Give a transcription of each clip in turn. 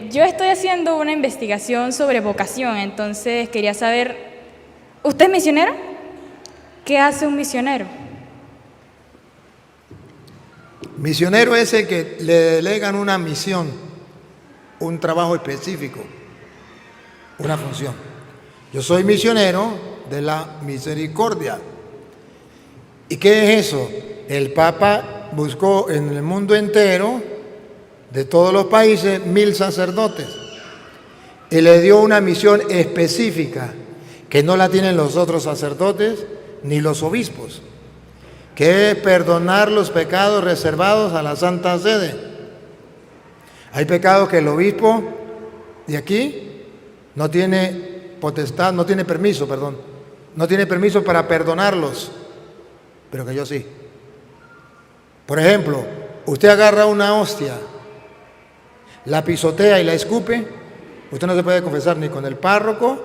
Yo estoy haciendo una investigación sobre vocación, entonces quería saber, ¿usted es misionero? ¿Qué hace un misionero? Misionero es el que le delegan una misión, un trabajo específico, una función. Yo soy misionero de la misericordia. ¿Y qué es eso? El Papa buscó en el mundo entero, de todos los países, 1000 sacerdotes y le dio una misión específica que no la tienen los otros sacerdotes ni los obispos, que es perdonar los pecados reservados a la Santa Sede. Hay pecados que el obispo de aquí no tiene potestad, no tiene permiso para perdonarlos, pero que yo sí. Por ejemplo, usted agarra una hostia, la pisotea y la escupe, usted no se puede confesar ni con el párroco,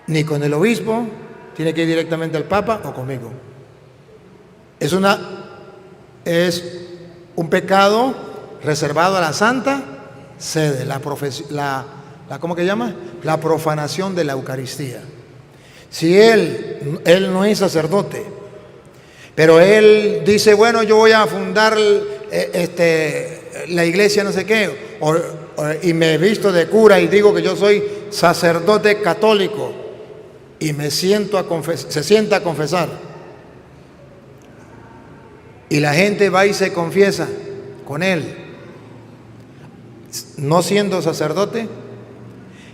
ni con el obispo, tiene que ir directamente al Papa o conmigo. Es un pecado reservado a la Santa Sede, ¿cómo que llama? La profanación de la Eucaristía. Si él no es sacerdote, pero él dice, bueno, yo voy a fundar la iglesia no sé qué, y me visto de cura y digo que yo soy sacerdote católico y se sienta a confesar, y la gente va y se confiesa con él, no siendo sacerdote,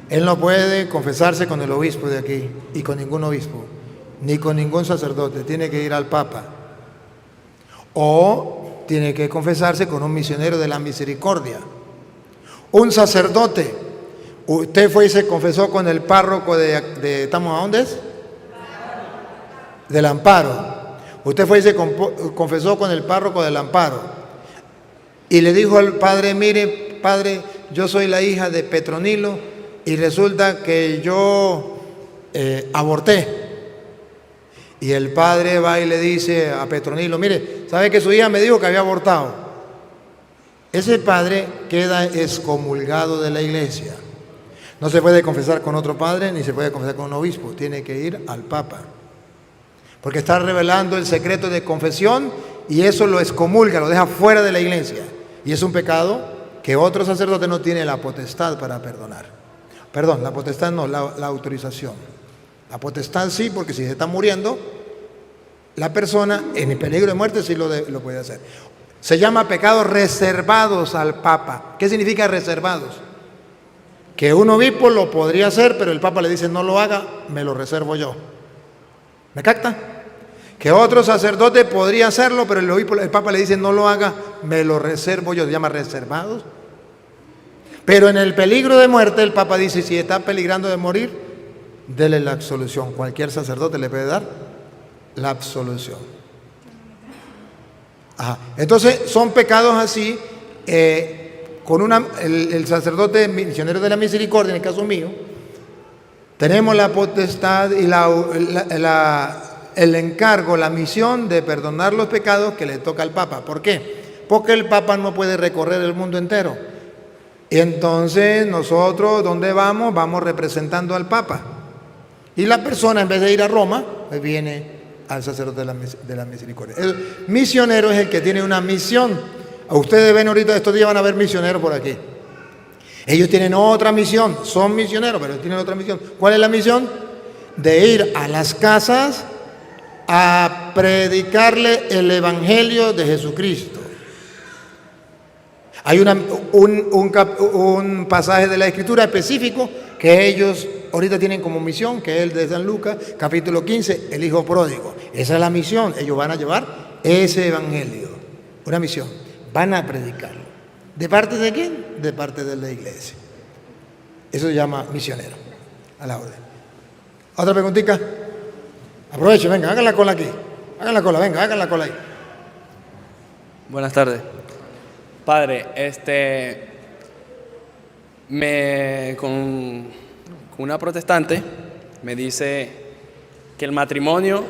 él no puede confesarse con el obispo de aquí y con ningún obispo, ni con ningún sacerdote, tiene que ir al Papa o tiene que confesarse con un misionero de la misericordia. Un sacerdote, usted fue y se confesó con el párroco ¿estamos a dónde es? Del Amparo. Usted fue y se confesó con el párroco del Amparo y le dijo al padre, mire padre, yo soy la hija de Petronilo y resulta que yo aborté. Y el padre va y le dice a Petronilo, mire, ¿sabe que su hija me dijo que había abortado? Ese padre queda excomulgado de la iglesia. No se puede confesar con otro padre ni se puede confesar con un obispo, tiene que ir al Papa. Porque está revelando el secreto de confesión y eso lo excomulga, lo deja fuera de la iglesia. Y es un pecado que otro sacerdote no tiene la potestad para perdonar. Perdón, la potestad no, la autorización. La potestad sí, porque si se está muriendo, la persona en el peligro de muerte sí lo puede hacer. Se llama pecados reservados al Papa. ¿Qué significa reservados? Que un obispo lo podría hacer, pero el Papa le dice no lo haga, me lo reservo yo. ¿Me capta? Que otro sacerdote podría hacerlo, pero el Papa le dice no lo haga, me lo reservo yo. Se llama reservados. Pero en el peligro de muerte el Papa dice si está peligrando de morir, dele la absolución. Cualquier sacerdote le puede dar la absolución. Ajá. Entonces son pecados así, el sacerdote misionero de la misericordia, en el caso mío, tenemos la potestad y el encargo, la misión de perdonar los pecados que le toca al Papa. ¿Por qué? Porque el Papa no puede recorrer el mundo entero. Y entonces nosotros, ¿dónde vamos? Vamos representando al Papa. Y la persona, en vez de ir a Roma, pues viene al sacerdote de la misericordia. El misionero es el que tiene una misión. A ustedes ven ahorita, estos días van a ver misioneros por aquí. Ellos tienen otra misión, son misioneros, pero tienen otra misión. ¿Cuál es la misión? De ir a las casas a predicarle el Evangelio de Jesucristo. Hay un pasaje de la Escritura específico que ellos ahorita tienen como misión, que es el de San Lucas, capítulo 15, el hijo pródigo. Esa es la misión. Ellos van a llevar ese evangelio. Una misión. Van a predicarlo. ¿De parte de quién? De parte de la iglesia. Eso se llama misionero. A la orden. ¿Otra preguntita? Aprovechen, venga, hagan la cola aquí. Hagan la cola, venga, hagan la cola ahí. Buenas tardes. Padre, con una protestante me dice que el matrimonio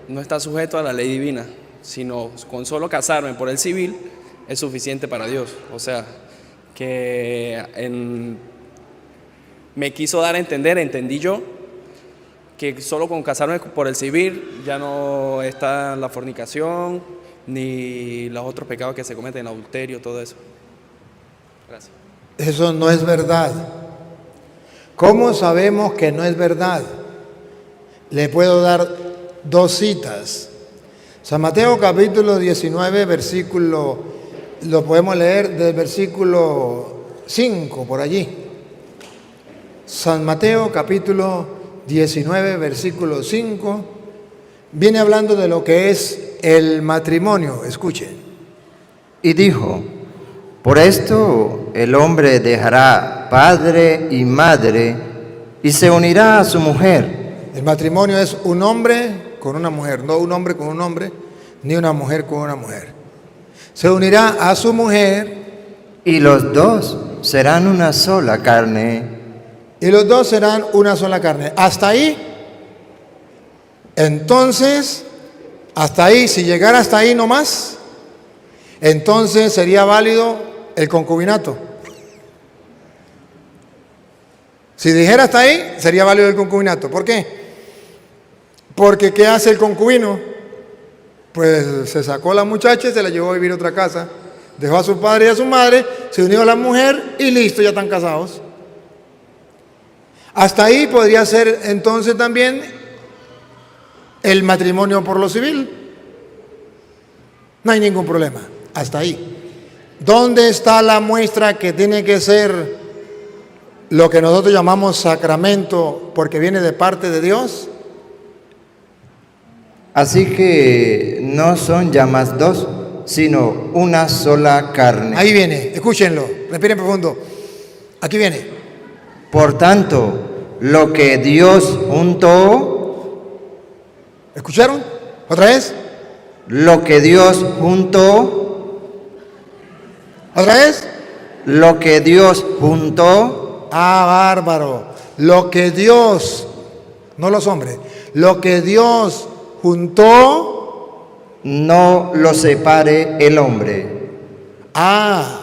no está sujeto a la ley divina, sino con solo casarme por el civil es suficiente para Dios. O sea, me quiso dar a entender, entendí yo, que solo con casarme por el civil ya no está la fornicación, ni los otros pecados que se cometen, el adulterio, todo eso. Gracias. Eso no es verdad. ¿Cómo sabemos que no es verdad? Le puedo dar 2 citas. San Mateo capítulo 19, versículo, lo podemos leer del versículo 5 por allí. San Mateo capítulo 19, versículo 5, viene hablando de lo que es el matrimonio. Escuchen. Y dijo: por esto el hombre dejará padre y madre y se unirá a su mujer. El matrimonio es un hombre con una mujer, no un hombre con un hombre, ni una mujer con una mujer. Se unirá a su mujer. Y los dos serán una sola carne. Y los dos serán una sola carne. Hasta ahí. Entonces, hasta ahí, si llegara hasta ahí nomás, entonces sería válido el concubinato. Si dijera hasta ahí, sería válido el concubinato. ¿Por qué? Porque ¿qué hace el concubino? Pues se sacó a la muchacha y se la llevó a vivir a otra casa. Dejó a su padre y a su madre, se unió a la mujer y listo, ya están casados. Hasta ahí podría ser entonces también el matrimonio por lo civil. No hay ningún problema, hasta ahí. ¿Dónde está la muestra que tiene que ser lo que nosotros llamamos sacramento porque viene de parte de Dios? Así que no son ya más dos, sino una sola carne. Ahí viene, escúchenlo, respiren profundo. Aquí viene. Por tanto, lo que Dios juntó, ¿Escucharon? ¿Otra vez? lo que Dios juntó, ¿Otra vez? lo que Dios juntó, Ah, bárbaro. Lo que Dios, no los hombres, lo que Dios juntó, no lo separe el hombre. ah,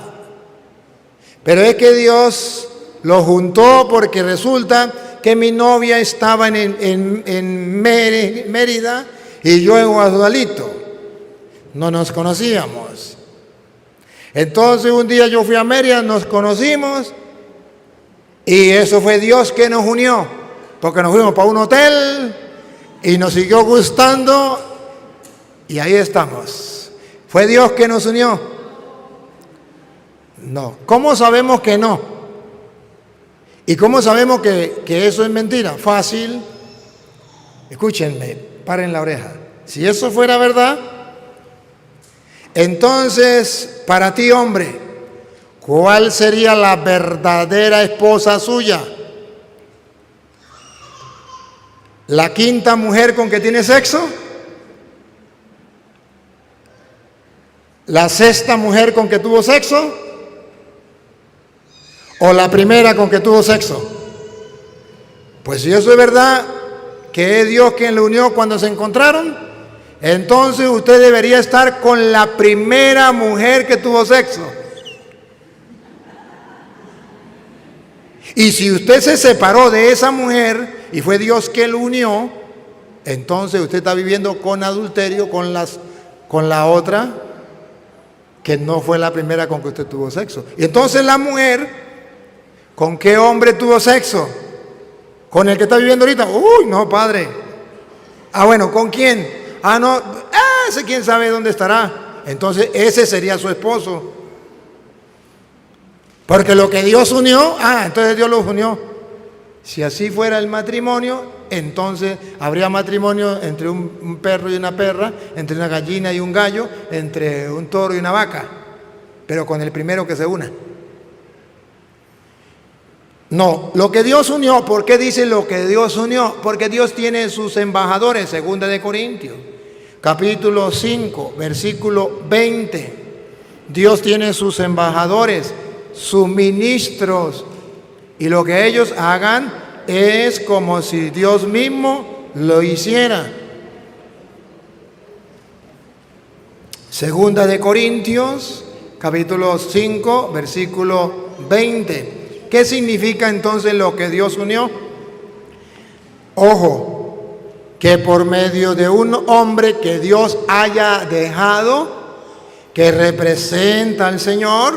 pero es que Dios lo juntó porque resulta que mi novia estaba en Mérida y yo en Guadalito. No nos conocíamos. Entonces un día yo fui a Mérida, nos conocimos y eso fue Dios que nos unió, porque nos fuimos para un hotel y nos siguió gustando y ahí estamos. ¿Fue Dios que nos unió? No. ¿Cómo sabemos que no? ¿Y cómo sabemos que eso es mentira? Fácil. Escúchenme, paren la oreja. Si eso fuera verdad, entonces, para ti, hombre, ¿cuál sería la verdadera esposa suya? ¿La quinta mujer con que tiene sexo? ¿La sexta mujer con que tuvo sexo? ¿O la primera con que tuvo sexo? Pues si eso es verdad, que es Dios quien lo unió cuando se encontraron, entonces usted debería estar con la primera mujer que tuvo sexo. Y si usted se separó de esa mujer y fue Dios que lo unió, entonces usted está viviendo con adulterio con la otra que no fue la primera con que usted tuvo sexo. Y entonces la mujer, ¿con qué hombre tuvo sexo? ¿Con el que está viviendo ahorita? Uy, no, padre. Ah, bueno, ¿con quién? Ah, no, ese quién sabe dónde estará. Entonces ese sería su esposo. Porque lo que Dios unió, entonces Dios los unió. Si así fuera el matrimonio, entonces habría matrimonio entre un perro y una perra, entre una gallina y un gallo, entre un toro y una vaca, pero con el primero que se una. No, lo que Dios unió, ¿por qué dice lo que Dios unió? Porque Dios tiene sus embajadores, 2 de Corintios, capítulo 5, versículo 20. Dios tiene sus embajadores, sus ministros, y lo que ellos hagan es como si Dios mismo lo hiciera. 2 de Corintios, capítulo 5, versículo 20. ¿Qué significa entonces lo que Dios unió? Ojo, que por medio de un hombre que Dios haya dejado, que representa al Señor,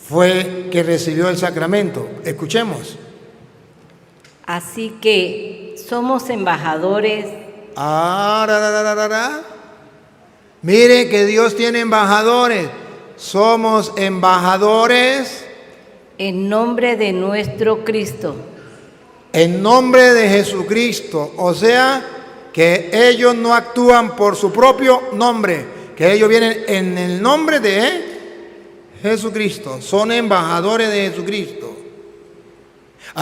fue que recibió el sacramento. Escuchemos. Así que somos embajadores. Mire que Dios tiene embajadores. Somos embajadores En nombre de nuestro Cristo. en nombre de Jesucristo. O sea, que ellos no actúan por su propio nombre, que ellos vienen en el nombre de Jesucristo. Son embajadores de Jesucristo.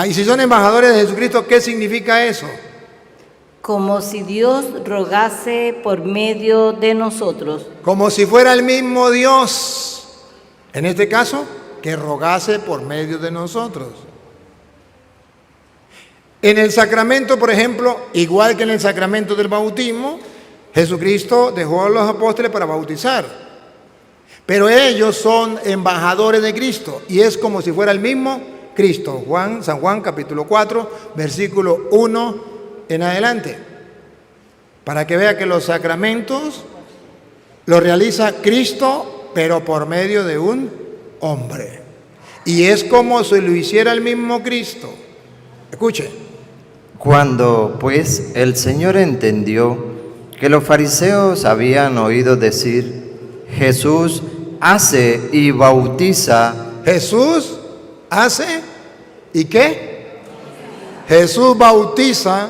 Y si son embajadores de Jesucristo, ¿qué significa eso? Como si Dios rogase por medio de nosotros. Como si fuera el mismo Dios, en este caso, que rogase por medio de nosotros. En el sacramento, por ejemplo, igual que en el sacramento del bautismo, Jesucristo dejó a los apóstoles para bautizar. Pero ellos son embajadores de Cristo y es como si fuera el mismo Cristo. San Juan capítulo 4, versículo 1 en adelante. Para que vea que los sacramentos los realiza Cristo, pero por medio de un hombre. Y es como si lo hiciera el mismo Cristo. Escuche. Cuando pues el Señor entendió que los fariseos habían oído decir, Jesús hace y bautiza. Jesús hace y ¿qué? Jesús bautiza.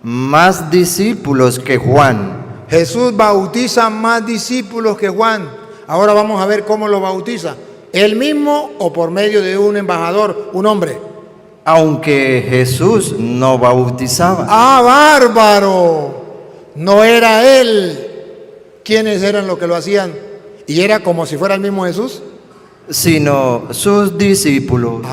Más discípulos que Juan. Jesús bautiza más discípulos que Juan. Ahora vamos a ver cómo lo bautiza. ¿Él mismo o por medio de un embajador, un hombre? Aunque Jesús no bautizaba. ¡Ah, bárbaro! No era él. ¿Quiénes eran los que lo hacían? ¿Y era como si fuera el mismo Jesús? Sino sus discípulos.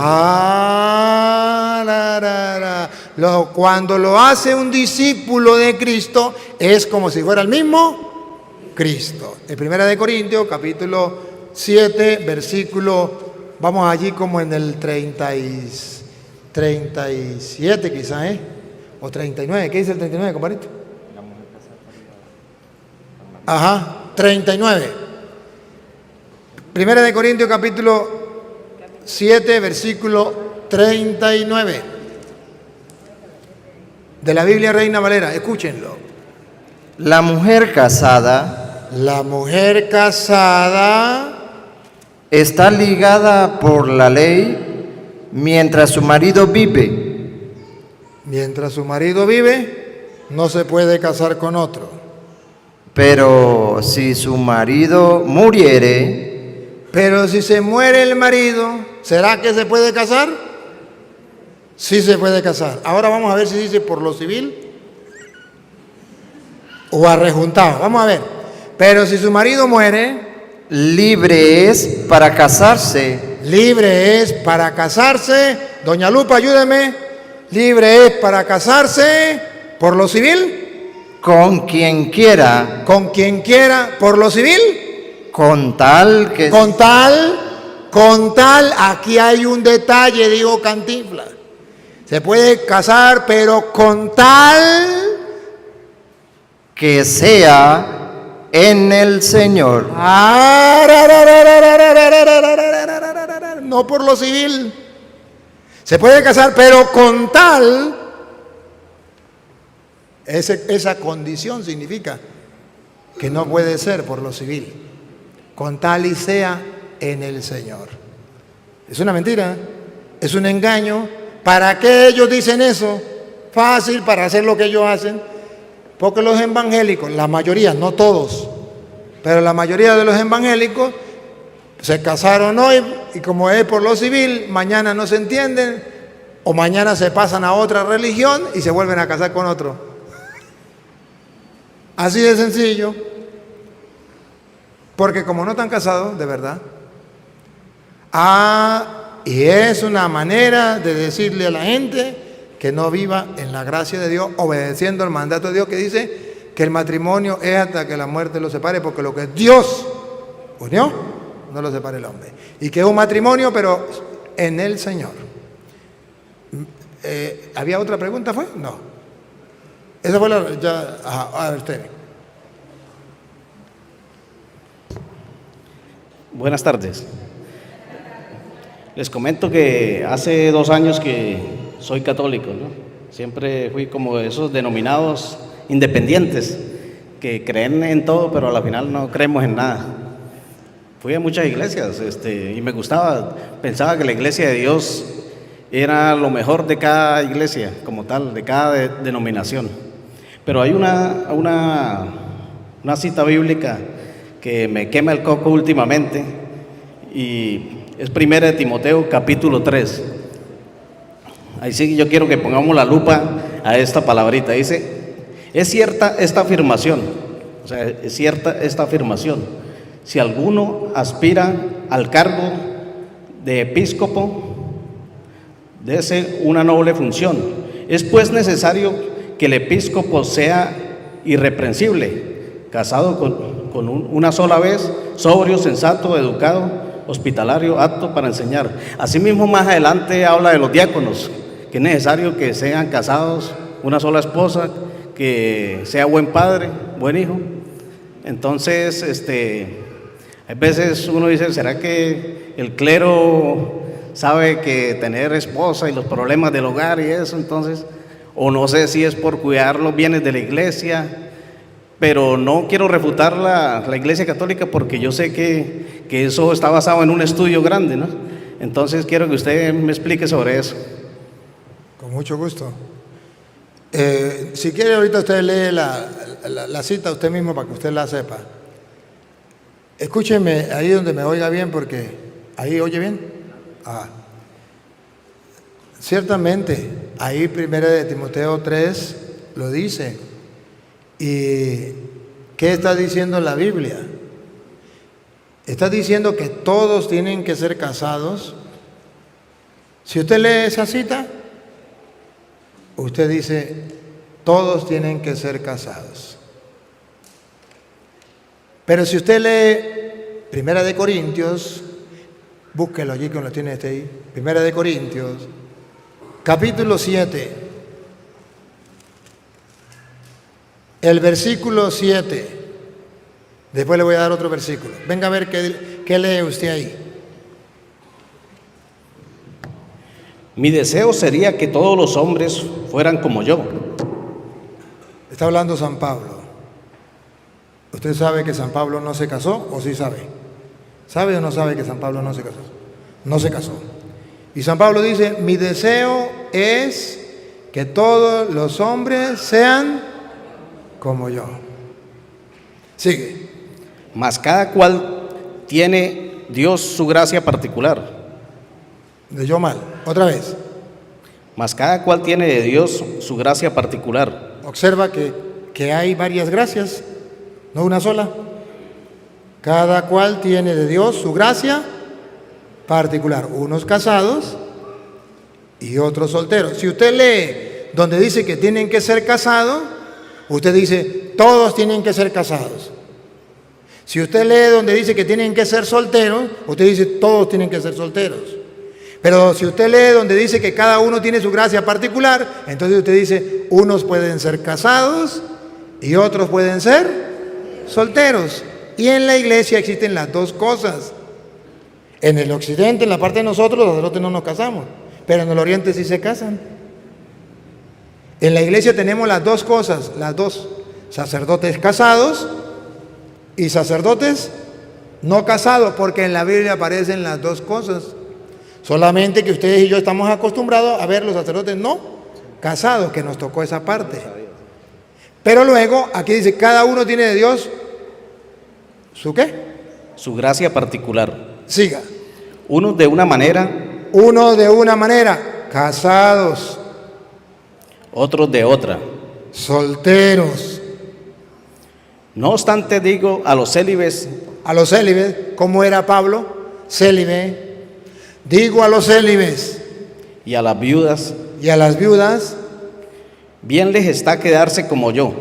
Cuando lo hace un discípulo de Cristo, es como si fuera el mismo Cristo. En 1 Corintios, capítulo 7, versículo, vamos allí como en el 37 quizás, o 39. ¿Qué dice el 39, compadrito? Ajá, 39. 1 Corintios capítulo 7, versículo 39. De la Biblia Reina Valera, escúchenlo. La mujer casada. La mujer casada Está ligada por la ley mientras su marido vive. Mientras su marido vive, no se puede casar con otro. Pero si su marido muriere, Pero si se muere el marido, ¿será que se puede casar? Sí se puede casar. Ahora vamos a ver si dice por lo civil o arrejuntado. Vamos a ver. Pero si su marido muere, libre es para casarse. libre es para casarse. Doña Lupa, ayúdeme. Libre es para casarse por lo civil. Con quien quiera. Con quien quiera por lo civil. Con tal que... Con tal, aquí hay un detalle, digo Cantinflas. Se puede casar, pero con tal que sea en el Señor. No por lo civil. Se puede casar, pero con tal. Esa condición significa que no puede ser por lo civil. Con tal y sea en el Señor. Es una mentira, es un engaño. ¿Para qué ellos dicen eso? Fácil, para hacer lo que ellos hacen. Porque los evangélicos, la mayoría, no todos, pero la mayoría de los evangélicos se casaron hoy y como es por lo civil, mañana no se entienden o mañana se pasan a otra religión y se vuelven a casar con otro. Así de sencillo. Porque como no están casados, de verdad. Y es una manera de decirle a la gente que no viva en la gracia de Dios, obedeciendo el mandato de Dios que dice que el matrimonio es hasta que la muerte los separe, porque lo que Dios unió, no lo separe el hombre. Y que es un matrimonio, pero en el Señor. ¿Había otra pregunta, fue? No. Esa fue la... Ya, ajá, a ver, usted. Buenas tardes. Les comento que hace 2 años que soy católico, ¿no? Siempre fui como esos denominados independientes que creen en todo, pero a la final no creemos en nada. Fui a muchas iglesias y me gustaba, pensaba que la iglesia de Dios era lo mejor de cada iglesia, como tal, de cada denominación. Pero hay una cita bíblica que me quema el coco últimamente, y es 1 de Timoteo capítulo 3. Ahí sí yo quiero que pongamos la lupa a esta palabrita. Dice, es cierta esta afirmación, o sea, es cierta esta afirmación: si alguno aspira al cargo de episcopo, dese una noble función. Es pues necesario que el episcopo sea irreprensible, casado con una sola vez, sobrio, sensato, educado, hospitalario, apto para enseñar. Asimismo, más adelante habla de los diáconos, que es necesario que sean casados, una sola esposa, que sea buen padre, buen hijo. Entonces, a veces uno dice, ¿será que el clero sabe que tener esposa y los problemas del hogar y eso? Entonces, o no sé si es por cuidar los bienes de la iglesia, pero no quiero refutar la iglesia católica, porque yo sé que eso está basado en un estudio grande, ¿no? Entonces quiero que usted me explique sobre eso. Con mucho gusto. Si quiere, ahorita usted lee la cita usted mismo para que usted la sepa. Escúcheme ahí donde me oiga bien, porque ahí oye bien. Ciertamente, ahí 1 de Timoteo 3 lo dice. ¿Y qué está diciendo la Biblia? Está diciendo que todos tienen que ser casados. Si usted lee esa cita, usted dice, todos tienen que ser casados. Pero si usted lee 1 de Corintios, búsquelo allí que lo tiene ahí, 1 de Corintios, capítulo 7, el versículo 7. Después le voy a dar otro versículo. Venga a ver qué lee usted ahí. Mi deseo sería que todos los hombres fueran como yo. Está hablando San Pablo. ¿Usted sabe que San Pablo no se casó o sí sabe? ¿Sabe o no sabe que San Pablo no se casó? No se casó. Y San Pablo dice, mi deseo es que todos los hombres sean como yo. Sigue. Mas cada cual tiene Dios su gracia particular. De yo mal. Otra vez. Mas cada cual tiene de Dios su gracia particular. Observa que hay varias gracias, no una sola. Cada cual tiene de Dios su gracia particular. Unos casados y otros solteros. Si usted lee donde dice que tienen que ser casados, usted dice, todos tienen que ser casados. Si usted lee donde dice que tienen que ser solteros, usted dice, todos tienen que ser solteros. Pero si usted lee donde dice que cada uno tiene su gracia particular, entonces usted dice, unos pueden ser casados y otros pueden ser solteros. Y en la iglesia existen las dos cosas. En el occidente, en la parte de nosotros, los sacerdotes no nos casamos, pero en el oriente sí se casan. En la iglesia tenemos las dos cosas, las dos, sacerdotes casados y sacerdotes no casados, porque en la Biblia aparecen las dos cosas. Solamente que ustedes y yo estamos acostumbrados a ver los sacerdotes no casados, que nos tocó esa parte. Pero luego, aquí dice, cada uno tiene de Dios, ¿su qué? Su gracia particular. Siga. Unos de una manera, Uno de una manera, casados, otros de otra. solteros. No obstante digo a los célibes, A los célibes, ¿cómo era Pablo? Célibe. Digo a los célibes y a las viudas, y a las viudas, bien les está quedarse como yo.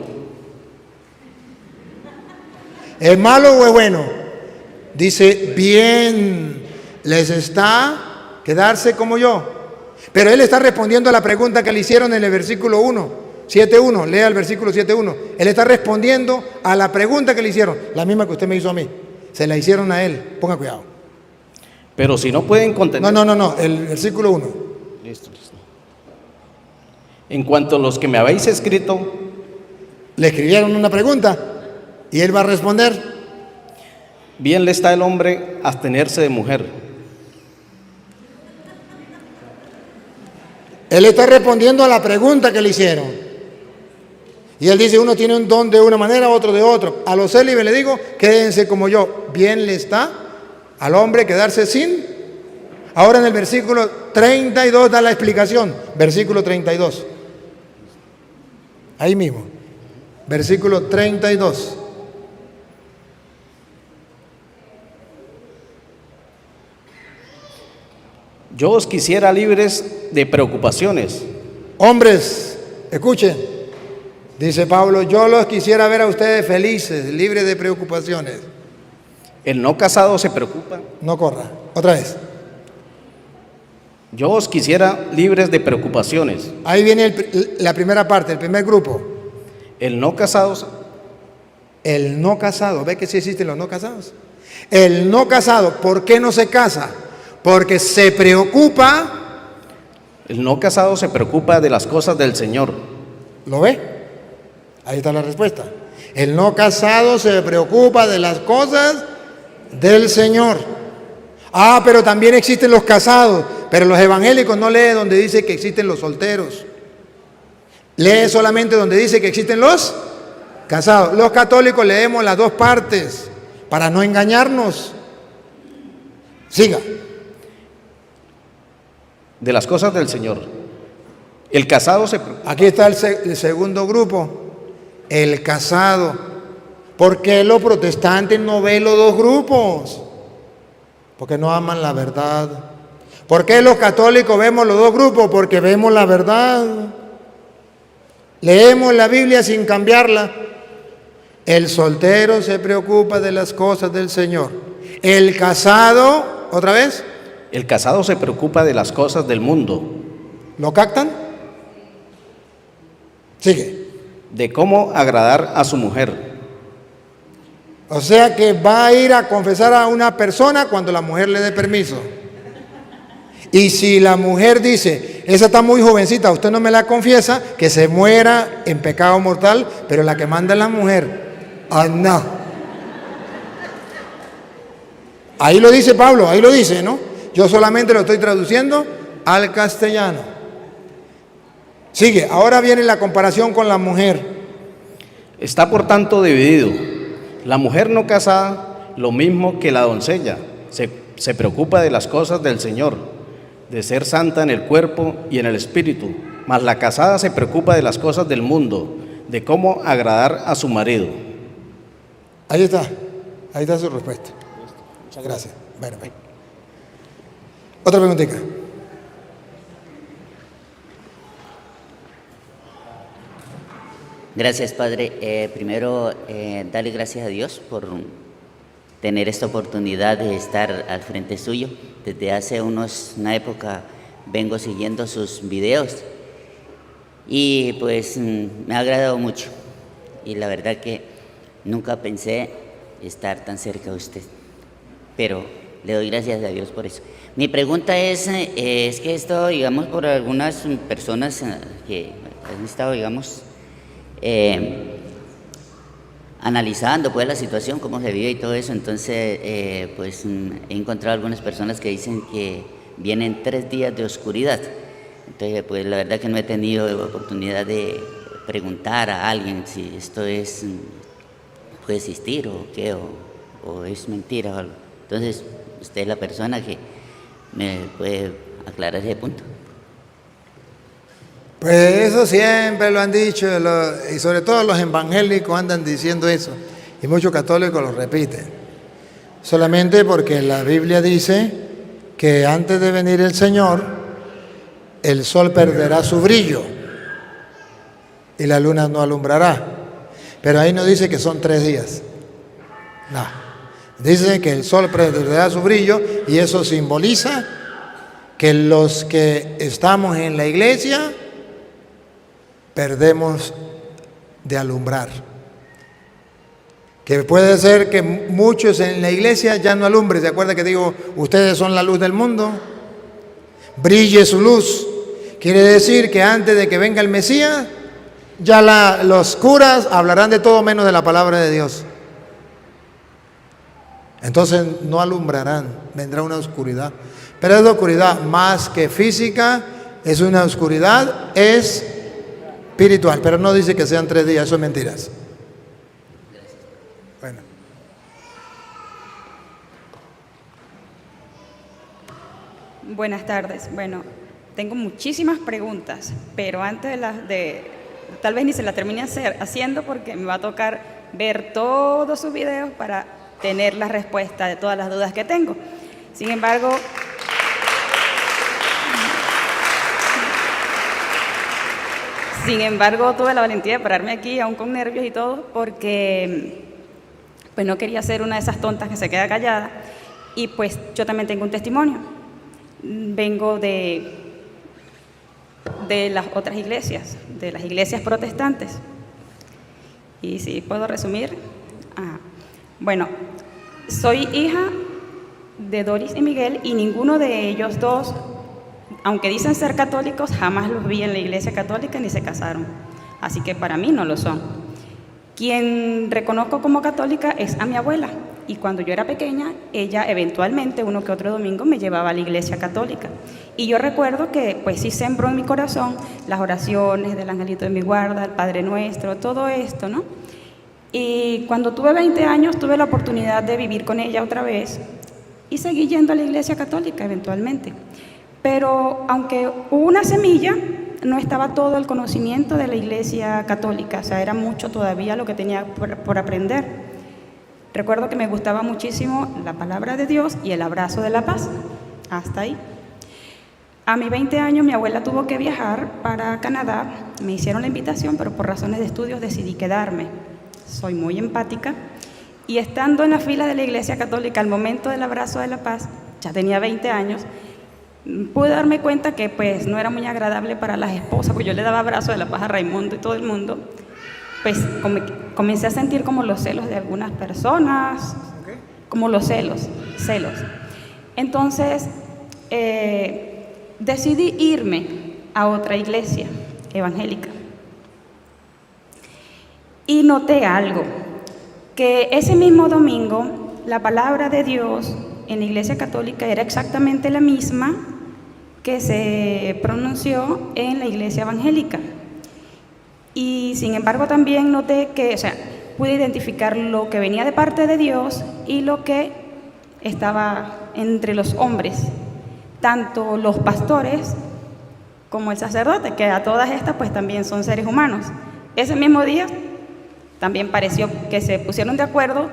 ¿es malo o es bueno? Dice, bien les está quedarse como yo. Pero él está respondiendo a la pregunta que le hicieron en el versículo 1, 7.1. Lea el versículo 7.1. Él está respondiendo a la pregunta que le hicieron, la misma que usted me hizo a mí. Se la hicieron a él. Ponga cuidado. Pero si no pueden contener... No, el versículo 1. Listo. En cuanto a los que me habéis escrito, Le escribieron una pregunta y él va a responder. bien le está el hombre abstenerse de mujer. Él está respondiendo a la pregunta que le hicieron. Y él dice, uno tiene un don de una manera, otro de otro. A los célibes le digo, quédense como yo. Bien le está al hombre quedarse sin. Ahora en el versículo 32 da la explicación. Versículo 32. Ahí mismo. Versículo 32. Yo os quisiera libres de preocupaciones. Hombres, escuchen. Dice Pablo, yo los quisiera ver a ustedes felices, libres de preocupaciones. El no casado se preocupa. No corra. Otra vez. Yo os quisiera libres de preocupaciones. Ahí viene la primera parte, el primer grupo. El no casado, El no casado. ¿Ve que sí existen los no casados? El no casado, ¿por qué no se casa? Porque se preocupa. el no casado se preocupa de las cosas del Señor. ¿Lo ve? Ahí está la respuesta. El no casado se preocupa de las cosas del Señor. Ah, pero también existen los casados. Pero los evangélicos no leen donde dice que existen los solteros. Lee solamente donde dice que existen los casados. Los católicos leemos las dos partes para no engañarnos. Siga. De las cosas del Señor. El casado se preocupa. Aquí está el segundo grupo. El casado. ¿Por qué los protestantes no ven los dos grupos? Porque no aman la verdad. ¿Por qué los católicos vemos los dos grupos? Porque vemos la verdad. Leemos la Biblia sin cambiarla. El soltero se preocupa de las cosas del Señor. El casado, ¿otra vez? El casado se preocupa de las cosas del mundo. ¿Lo captan? Sigue. De cómo agradar a su mujer. O sea que va a ir a confesar a una persona cuando la mujer le dé permiso. Y si la mujer dice, esa está muy jovencita, usted no me la confiesa, que se muera en pecado mortal, pero la que manda es la mujer. Ah, no. Ahí lo dice Pablo, ahí lo dice, ¿no? Yo solamente lo estoy traduciendo al castellano. Sigue, ahora viene la comparación con la mujer. Está por tanto dividido. La mujer no casada, lo mismo que la doncella, se preocupa de las cosas del Señor, de ser santa en el cuerpo y en el espíritu, mas la casada se preocupa de las cosas del mundo, de cómo agradar a su marido. Ahí está su respuesta. Muchas gracias. Bueno, ven. Otra preguntita. Gracias, Padre. Primero, darle gracias a Dios por tener esta oportunidad de estar al frente suyo. Desde hace una época vengo siguiendo sus videos y pues me ha agradado mucho. Y la verdad que nunca pensé estar tan cerca de usted, pero le doy gracias a Dios por eso. Mi pregunta es que he estado, digamos, por algunas personas que han estado, digamos, analizando pues la situación, cómo se vive y todo eso. Entonces pues he encontrado algunas personas que dicen que vienen 3 días de oscuridad. Entonces pues la verdad que no he tenido oportunidad de preguntar a alguien si esto puede existir o qué, o es mentira o algo. Entonces usted es la persona que me puede aclarar ese punto. Pues eso siempre lo han dicho, y sobre todo los evangélicos andan diciendo eso, y muchos católicos lo repiten. Solamente porque la Biblia dice que antes de venir el Señor, el sol perderá su brillo y la luna no alumbrará. Pero ahí no dice que son 3 días. No. Dice que el sol perderá su brillo y eso simboliza que los que estamos en la iglesia perdemos de alumbrar. Que puede ser que muchos en la iglesia ya no alumbren. ¿Se acuerda que digo, ustedes son la luz del mundo? Brille su luz. Quiere decir que antes de que venga el Mesías, ya los curas hablarán de todo menos de la palabra de Dios. Entonces no alumbrarán, vendrá una oscuridad. Pero es la oscuridad más que física, es una oscuridad espiritual. Pero no dice que sean 3 días, eso es mentiras. Bueno. Buenas tardes. Bueno, tengo muchísimas preguntas, pero antes tal vez ni se la termine haciendo porque me va a tocar ver todos sus videos para tener la respuesta de todas las dudas que tengo. Sin embargo, tuve la valentía de pararme aquí, aún con nervios y todo, porque pues no quería ser una de esas tontas que se queda callada. Y pues yo también tengo un testimonio. Vengo de las otras iglesias, de las iglesias protestantes. Y si puedo resumir. Bueno, soy hija de Doris y Miguel y ninguno de ellos dos, aunque dicen ser católicos, jamás los vi en la iglesia católica ni se casaron. Así que para mí no lo son. Quien reconozco como católica es a mi abuela. Y cuando yo era pequeña, ella eventualmente, uno que otro domingo, me llevaba a la iglesia católica. Y yo recuerdo que pues sí sembró en mi corazón las oraciones del Angelito de mi guarda, el Padre Nuestro, todo esto, ¿no? Y cuando tuve 20 años, tuve la oportunidad de vivir con ella otra vez y seguí yendo a la iglesia católica eventualmente. Pero aunque hubo una semilla, no estaba todo el conocimiento de la iglesia católica, o sea, era mucho todavía lo que tenía por aprender. Recuerdo que me gustaba muchísimo la palabra de Dios y el abrazo de la paz, hasta ahí. A mis 20 años mi abuela tuvo que viajar para Canadá, me hicieron la invitación, pero por razones de estudios decidí quedarme. Soy muy empática y estando en la fila de la iglesia católica al momento del abrazo de la paz, ya tenía 20 años, pude darme cuenta que pues no era muy agradable para las esposas, porque yo le daba abrazo de la paz a Raimundo y todo el mundo. Pues comencé a sentir como los celos de algunas personas, como los celos. Entonces, decidí irme a otra iglesia evangélica. Y noté algo, que ese mismo domingo, la palabra de Dios en la iglesia católica era exactamente la misma que se pronunció en la iglesia evangélica. Y sin embargo también noté que, pude identificar lo que venía de parte de Dios y lo que estaba entre los hombres, tanto los pastores como el sacerdote, que a todas estas pues también son seres humanos. Ese mismo día también pareció que se pusieron de acuerdo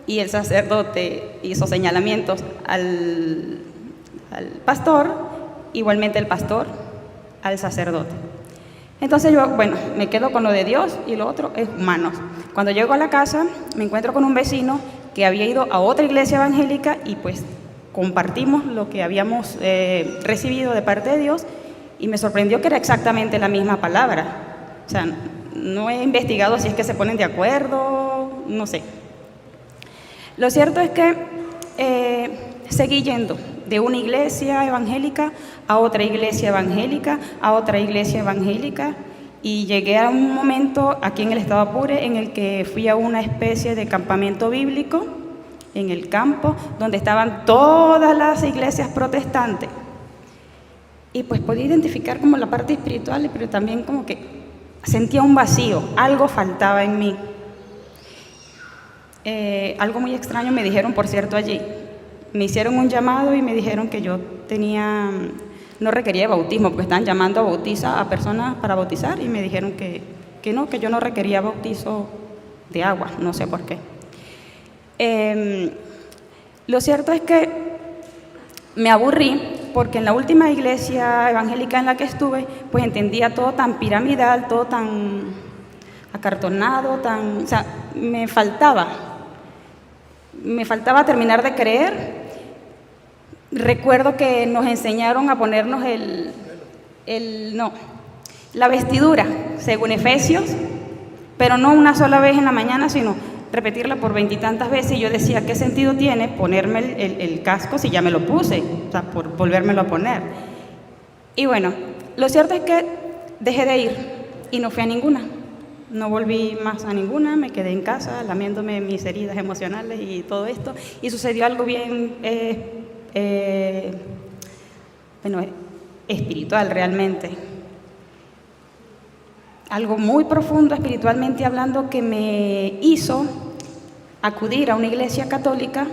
y el sacerdote hizo señalamientos al pastor, igualmente el pastor al sacerdote. Entonces yo, me quedo con lo de Dios y lo otro es humanos. Cuando llego a la casa me encuentro con un vecino que había ido a otra iglesia evangélica y pues compartimos lo que habíamos recibido de parte de Dios y me sorprendió que era exactamente la misma palabra. O sea, no he investigado si es que se ponen de acuerdo, no sé. Lo cierto es que seguí yendo de una iglesia evangélica a otra iglesia evangélica, a otra iglesia evangélica, y llegué a un momento aquí en el estado Apure en el que fui a una especie de campamento bíblico en el campo, donde estaban todas las iglesias protestantes. Y pues podía identificar como la parte espiritual, pero también como que sentía un vacío, algo faltaba en mí. Algo muy extraño me dijeron, por cierto, allí. Me hicieron un llamado y me dijeron que yo no requería bautismo, porque estaban llamando a personas para bautizar y me dijeron que yo no requería bautizo de agua, no sé por qué. Lo cierto es que me aburrí porque en la última iglesia evangélica en la que estuve, pues entendía todo tan piramidal, todo tan acartonado, me faltaba. me faltaba terminar de creer. Recuerdo que nos enseñaron a ponernos la vestidura, según Efesios, pero no una sola vez en la mañana, sino repetirla por 20 y tantas veces. Y yo decía, ¿qué sentido tiene ponerme el casco si ya me lo puse? O sea, por volvérmelo a poner. Y bueno, lo cierto es que dejé de ir y no fui a ninguna. No volví más a ninguna, me quedé en casa lamiéndome mis heridas emocionales y todo esto. Y sucedió algo bien espiritual realmente. Algo muy profundo espiritualmente hablando, que me hizo acudir a una iglesia católica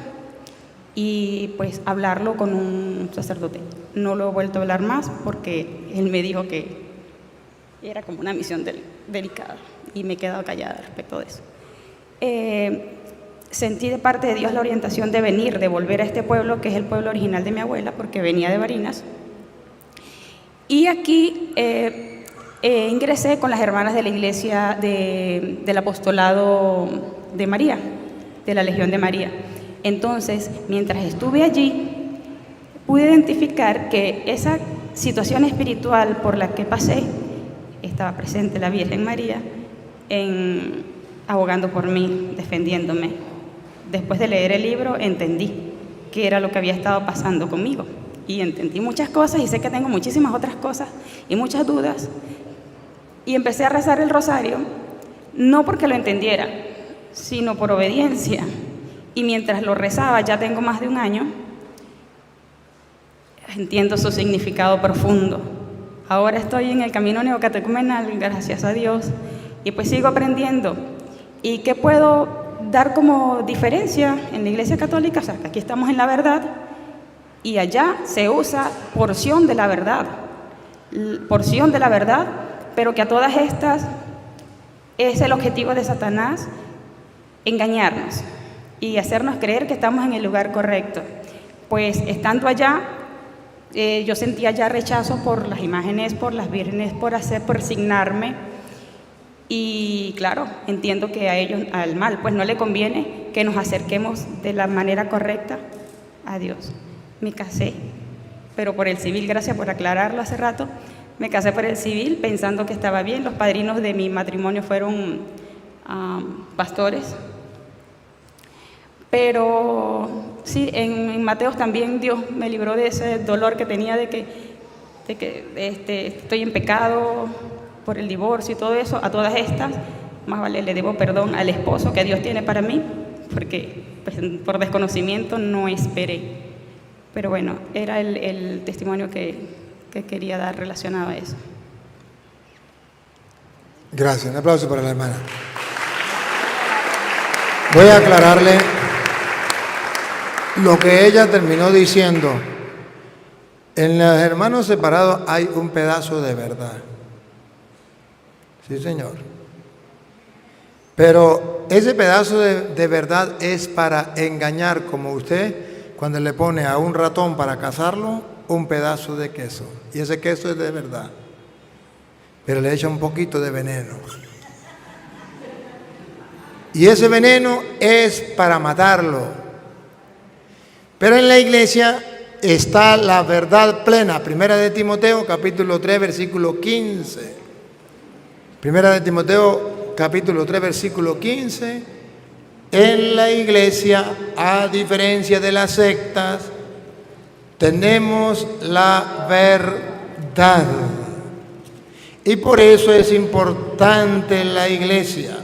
y pues hablarlo con un sacerdote. No lo he vuelto a hablar más porque él me dijo que era como una misión delicada y me he quedado callada respecto de eso. Sentí de parte de Dios la orientación de venir, de volver a este pueblo, que es el pueblo original de mi abuela, porque venía de Barinas. Y aquí ingresé con las hermanas de la iglesia del apostolado de María, de la Legión de María. Entonces, mientras estuve allí, pude identificar que esa situación espiritual por la que pasé, estaba presente la Virgen María, abogando por mí, defendiéndome. Después de leer el libro, entendí qué era lo que había estado pasando conmigo. Y entendí muchas cosas y sé que tengo muchísimas otras cosas y muchas dudas. Y empecé a rezar el rosario, no porque lo entendiera, sino por obediencia. Y mientras lo rezaba, ya tengo más de un año, entiendo su significado profundo. Ahora estoy en el camino neocatecumenal, gracias a Dios, y pues sigo aprendiendo. ¿Y qué puedo dar como diferencia en la Iglesia Católica? O sea, que aquí estamos en la verdad y allá se usa porción de la verdad, pero que a todas estas es el objetivo de Satanás, engañarnos y hacernos creer que estamos en el lugar correcto. Pues estando allá, yo sentía ya rechazo por las imágenes, por las vírgenes, por asignarme. Y claro, entiendo que a ellos, al mal, pues no le conviene que nos acerquemos de la manera correcta a Dios. Me casé, pero por el civil, gracias por aclararlo hace rato. Me casé por el civil pensando que estaba bien. Los padrinos de mi matrimonio fueron pastores. Pero sí, en Mateos también Dios me libró de ese dolor que tenía de que estoy en pecado por el divorcio y todo eso. A todas estas, más vale le debo perdón al esposo que Dios tiene para mí, porque pues, por desconocimiento no esperé. Pero bueno, era el testimonio que quería dar relacionado a eso. Gracias, un aplauso para la hermana. Voy a aclararle lo que ella terminó diciendo. En los hermanos separados hay un pedazo de verdad. Sí, señor. Pero ese pedazo de verdad es para engañar, como usted cuando le pone a un ratón para cazarlo un pedazo de queso. Y ese queso es de verdad. Pero le echa un poquito de veneno. Y ese veneno es para matarlo. Pero en la iglesia está la verdad plena. Primera de Timoteo, capítulo 3, versículo 15. Primera de Timoteo, capítulo 3, versículo 15. En la iglesia, a diferencia de las sectas, tenemos la verdad. Y por eso es importante la iglesia.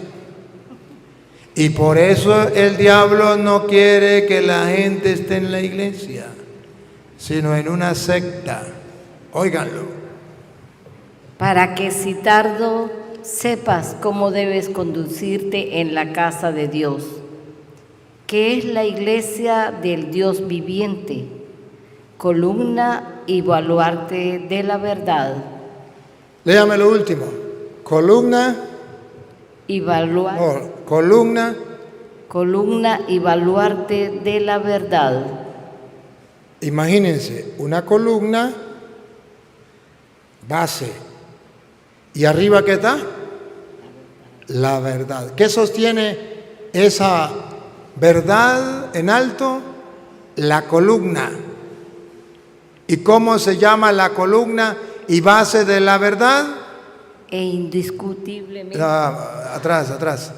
Y por eso el diablo no quiere que la gente esté en la iglesia, sino en una secta. Óiganlo. Para que si tardo sepas cómo debes conducirte en la casa de Dios, que es la iglesia del Dios viviente, columna y baluarte de la verdad. Léame lo último. Columna Y baluarte. Columna y baluarte de la verdad. Imagínense, una columna, base. ¿Y arriba qué está? La verdad. ¿Qué sostiene esa verdad, en alto la columna. ¿Y cómo se llama la columna y base de la verdad? E indiscutiblemente. Atrás.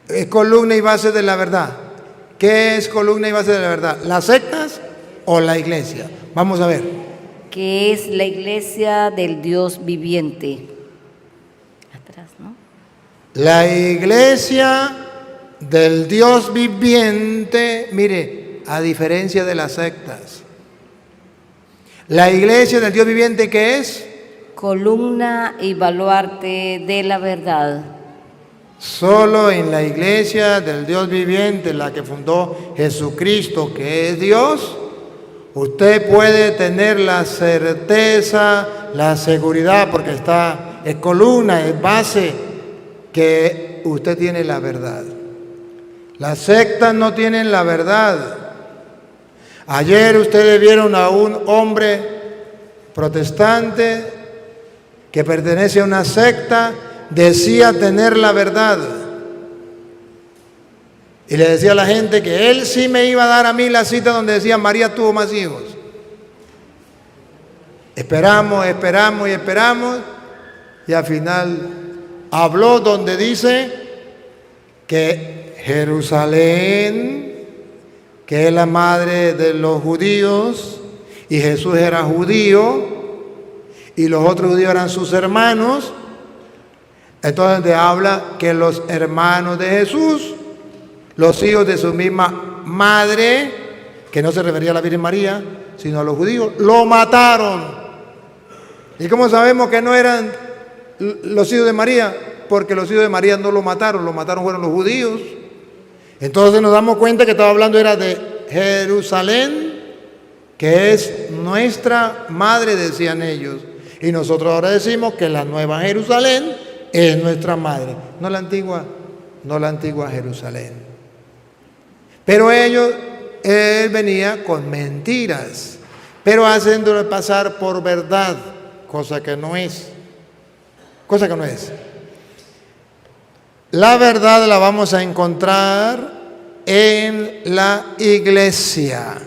Es columna y base de la verdad. ¿Qué es columna y base de la verdad? ¿Las sectas o la iglesia? Vamos a ver. Que es la iglesia del Dios viviente. Atrás, ¿no? La iglesia del Dios viviente, mire, a diferencia de las sectas. La iglesia del Dios viviente, ¿qué es? Columna y baluarte de la verdad. Solo en la iglesia del Dios viviente, la que fundó Jesucristo, que es Dios, usted puede tener la certeza, la seguridad, porque es columna, es base, que usted tiene la verdad. Las sectas no tienen la verdad. Ayer ustedes vieron a un hombre protestante que pertenece a una secta, decía tener la verdad. Y le decía a la gente que él sí me iba a dar a mí la cita donde decía María tuvo más hijos. Esperamos y al final habló donde dice que Jerusalén, que es la madre de los judíos, y Jesús era judío, y los otros judíos eran sus hermanos. Entonces te habla que los hermanos de Jesús, los hijos de su misma madre, que no se refería a la Virgen María, sino a los judíos, lo mataron. ¿Y cómo sabemos que no eran los hijos de María? Porque los hijos de María no lo mataron fueron los judíos. Entonces nos damos cuenta que estaba hablando era de Jerusalén, que es nuestra madre, decían ellos. Y nosotros ahora decimos que la nueva Jerusalén es nuestra madre, no la antigua Jerusalén. Pero él venía con mentiras, pero haciéndole pasar por verdad, cosa que no es. La verdad la vamos a encontrar en la iglesia.